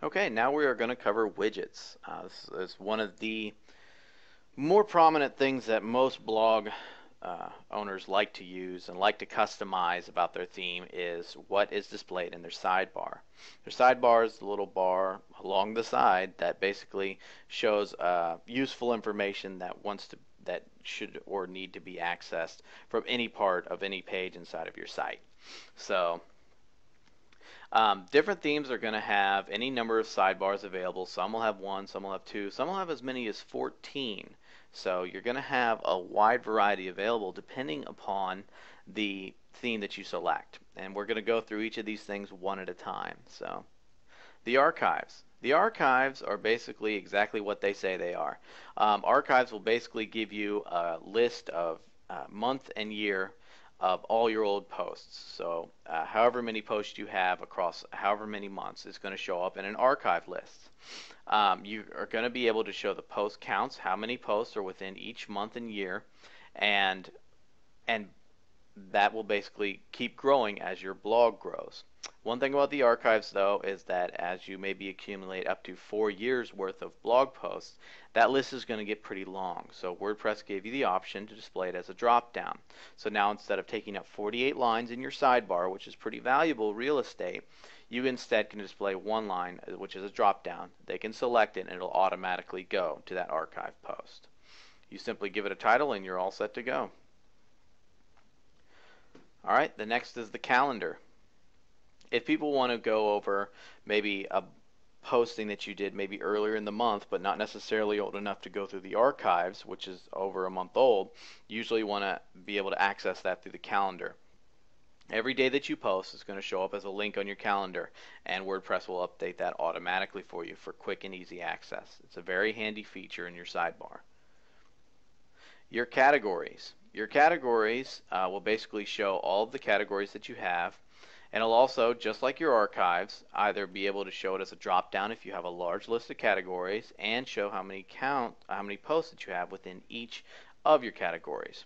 Okay, now we are going to cover widgets. This is one of the more prominent things that most blog owners like to use and like to customize about their theme is what is displayed in their sidebar. Their sidebar is the little bar along the side that basically shows useful information that should or need to be accessed from any part of any page inside of your site. So different themes are going to have any number of sidebars available. Some will have one, some will have two, some will have as many as 14. So you're going to have a wide variety available depending upon the theme that you select. And we're going to go through each of these things one at a time. So the archives. The archives are basically exactly what they say they are. Archives will basically give you a list of month and year of all your old posts. So however many posts you have across however many months is going to show up in an archive list. You are going to be able to show the post counts, how many posts are within each month and year, and that will basically keep growing as your blog grows. One thing about the archives though is that as you maybe accumulate up to 4 years worth of blog posts, that list is going to get pretty long. So WordPress gave you the option to display it as a drop down. So now instead of taking up 48 lines in your sidebar, which is pretty valuable real estate, you instead can display one line, which is a drop down. They can select it and it'll automatically go to that archive post. You simply give it a title and you're all set to go. Alright, the next is the calendar. If people want to go over maybe a posting that you did maybe earlier in the month but not necessarily old enough to go through the archives, which is over a month old, you usually want to be able to access that through the calendar. Every day that you post is going to show up as a link on your calendar, and WordPress will update that automatically for you for quick and easy access. It's a very handy feature in your sidebar. Your categories. Your categories will basically show all of the categories that you have, and it'll also, just like your archives, either be able to show it as a drop down if you have a large list of categories and show how many posts that you have within each of your categories.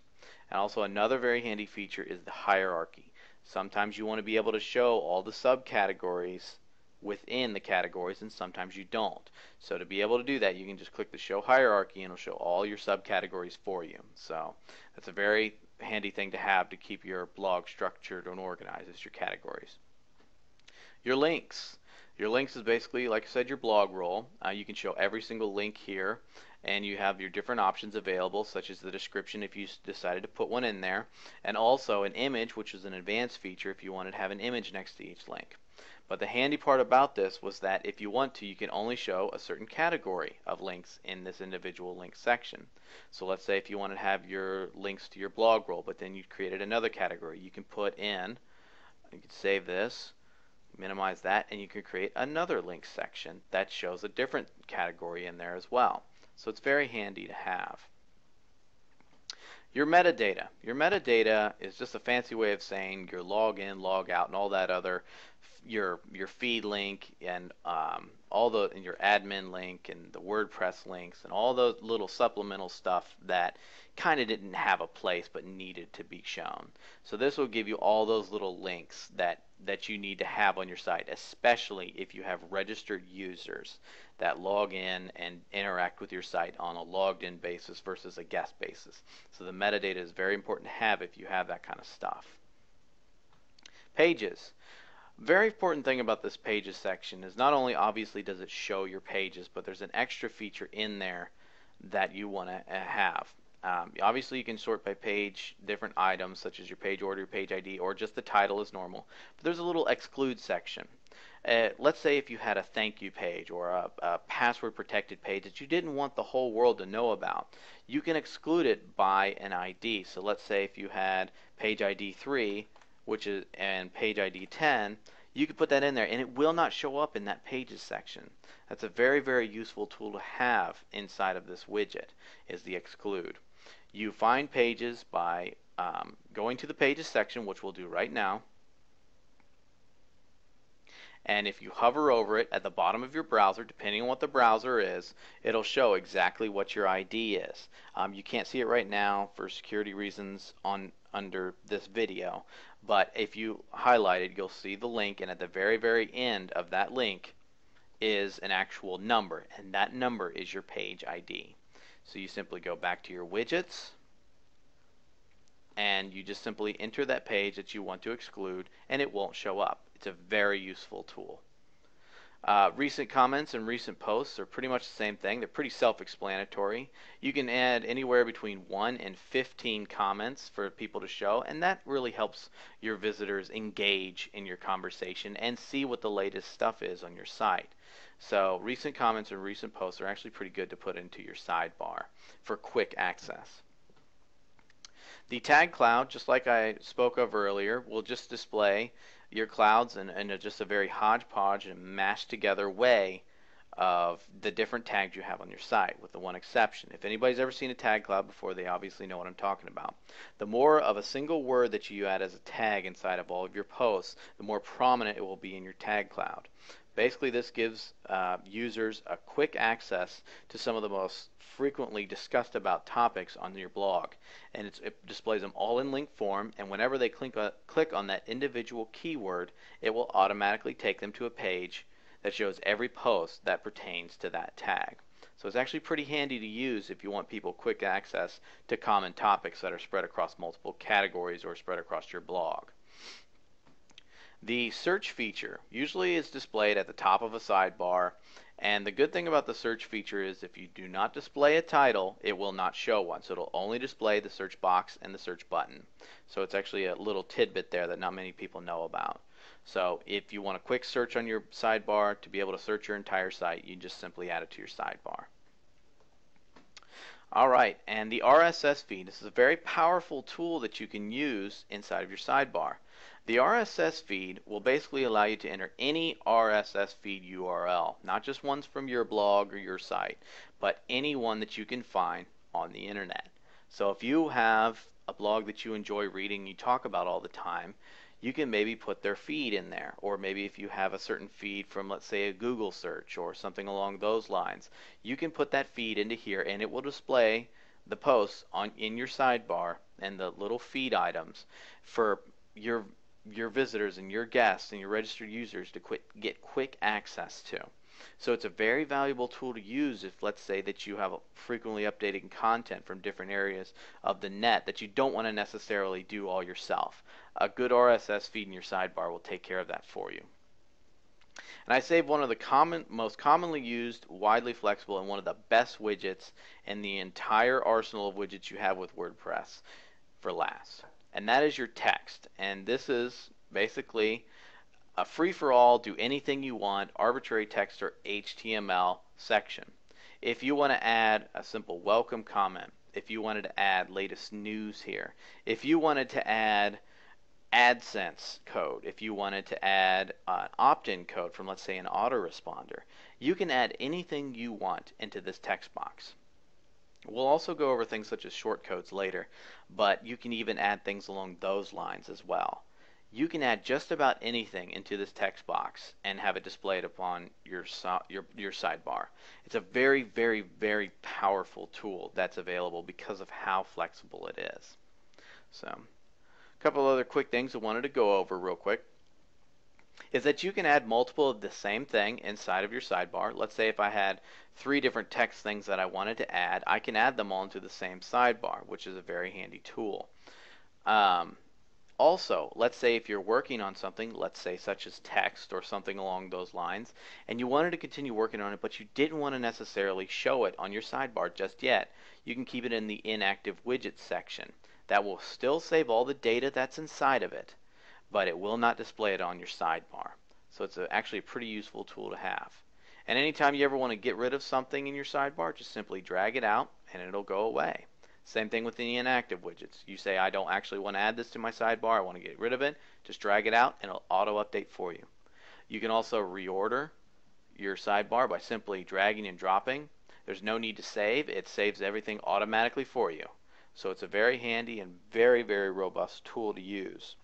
And also another very handy feature is the hierarchy. Sometimes you want to be able to show all the subcategories within the categories, and sometimes you don't. So to be able to do that, you can just click the show hierarchy and it'll show all your subcategories for you. So that's a very handy thing to have to keep your blog structured and organized as your categories. Your links. Your links is basically, like I said, your blog roll. You can show every single link here, and you have your different options available, such as the description if you decided to put one in there, and also an image, which is an advanced feature if you wanted to have an image next to each link. But the handy part about this was that if you want to, you can only show a certain category of links in this individual link section. So let's say if you want to have your links to your blog roll, but then you created another category, you can put in, you can save this, minimize that, and you can create another link section that shows a different category in there as well. So it's very handy to have. Your metadata. Your metadata is just a fancy way of saying your login, log out, and all that other, your feed link and and your admin link and the WordPress links and all those little supplemental stuff that kind of didn't have a place but needed to be shown. So this will give you all those little links that you need to have on your site, especially if you have registered users that log in and interact with your site on a logged in basis versus a guest basis. So the metadata is very important to have if you have that kind of stuff. Pages. Very important thing about this pages section is not only obviously does it show your pages, but there's an extra feature in there that you want to have. Obviously you can sort by page different items such as your page order, your page ID, or just the title as normal. But there's a little exclude section. Let's say if you had a thank you page or a password protected page that you didn't want the whole world to know about, you can exclude it by an ID. So let's say if you had page ID 3 and page ID 10, you could put that in there and it will not show up in that pages section. That's a very, very useful tool to have inside of this widget, is the exclude. You find pages by going to the pages section, which we'll do right now. And if you hover over it at the bottom of your browser, depending on what the browser is, it'll show exactly what your ID is. You can't see it right now for security reasons under this video, but if you highlight it, you'll see the link, and at the very, very end of that link is an actual number, and that number is your page ID. So you simply go back to your widgets, and you just simply enter that page that you want to exclude, and it won't show up. It's a very useful tool. Recent comments and recent posts are pretty much the same thing. They're pretty self-explanatory. You can add anywhere between 1 and 15 comments for people to show, and that really helps your visitors engage in your conversation and see what the latest stuff is on your site. So recent comments and recent posts are actually pretty good to put into your sidebar for quick access. The tag cloud, just like I spoke of earlier, will just display your clouds in just a very hodgepodge and mashed together way of the different tags you have on your site, with the one exception. If anybody's ever seen a tag cloud before, they obviously know what I'm talking about. The more of a single word that you add as a tag inside of all of your posts, the more prominent it will be in your tag cloud. Basically, this gives users a quick access to some of the most frequently discussed about topics on your blog, and it displays them all in link form, and whenever they click on that individual keyword, it will automatically take them to a page that shows every post that pertains to that tag. So it's actually pretty handy to use if you want people quick access to common topics that are spread across multiple categories or spread across your blog. The search feature usually is displayed at the top of a sidebar, and the good thing about the search feature is if you do not display a title, it will not show one. So it'll only display the search box and the search button. So it's actually a little tidbit there that not many people know about. So if you want a quick search on your sidebar to be able to search your entire site, you just simply add it to your sidebar. Alright, and the RSS feed. This is a very powerful tool that you can use inside of your sidebar. The RSS feed will basically allow you to enter any RSS feed URL, not just ones from your blog or your site, but any one that you can find on the internet. So if you have a blog that you enjoy reading, you talk about all the time, you can maybe put their feed in there. Or maybe if you have a certain feed from, let's say, a Google search or something along those lines, you can put that feed into here, and it will display the posts in your sidebar and the little feed items for your visitors and your guests and your registered users to get quick access to. So it's a very valuable tool to use if, let's say, that you have frequently updating content from different areas of the net that you don't want to necessarily do all yourself. A good RSS feed in your sidebar will take care of that for you. And I saved one of the most commonly used, widely flexible, and one of the best widgets in the entire arsenal of widgets you have with WordPress for last. And that is your text. And this is basically a free-for-all, do anything you want, arbitrary text or HTML section. If you want to add a simple welcome comment, if you wanted to add latest news here, if you wanted to add AdSense code, if you wanted to add an opt-in code from, let's say, an autoresponder, you can add anything you want into this text box. We'll also go over things such as shortcodes later, but you can even add things along those lines as well. You can add just about anything into this text box and have it displayed upon your sidebar. It's a very, very, very powerful tool that's available because of how flexible it is. So, a couple other quick things I wanted to go over real quick is that you can add multiple of the same thing inside of your sidebar. Let's say if I had 3 different text things that I wanted to add, I can add them all into the same sidebar, which is a very handy tool. Also, let's say if you're working on something, let's say such as text or something along those lines, and you wanted to continue working on it, but you didn't want to necessarily show it on your sidebar just yet, you can keep it in the inactive widgets section. That will still save all the data that's inside of it, but it will not display it on your sidebar. So it's actually a pretty useful tool to have. And anytime you ever want to get rid of something in your sidebar, just simply drag it out and it'll go away. Same thing with the inactive widgets. You say, I don't actually want to add this to my sidebar, I want to get rid of it, just drag it out and it'll auto update for you. You can also reorder your sidebar by simply dragging and dropping. There's no need to save, it saves everything automatically for you. So it's a very handy and very, very robust tool to use.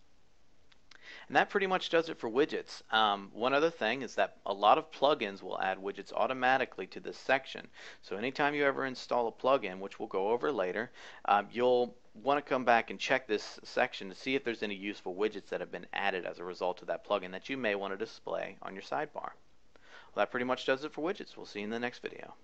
And that pretty much does it for widgets. One other thing is that a lot of plugins will add widgets automatically to this section. So anytime you ever install a plugin, which we'll go over later, you'll want to come back and check this section to see if there's any useful widgets that have been added as a result of that plugin that you may want to display on your sidebar. Well, that pretty much does it for widgets. We'll see you in the next video.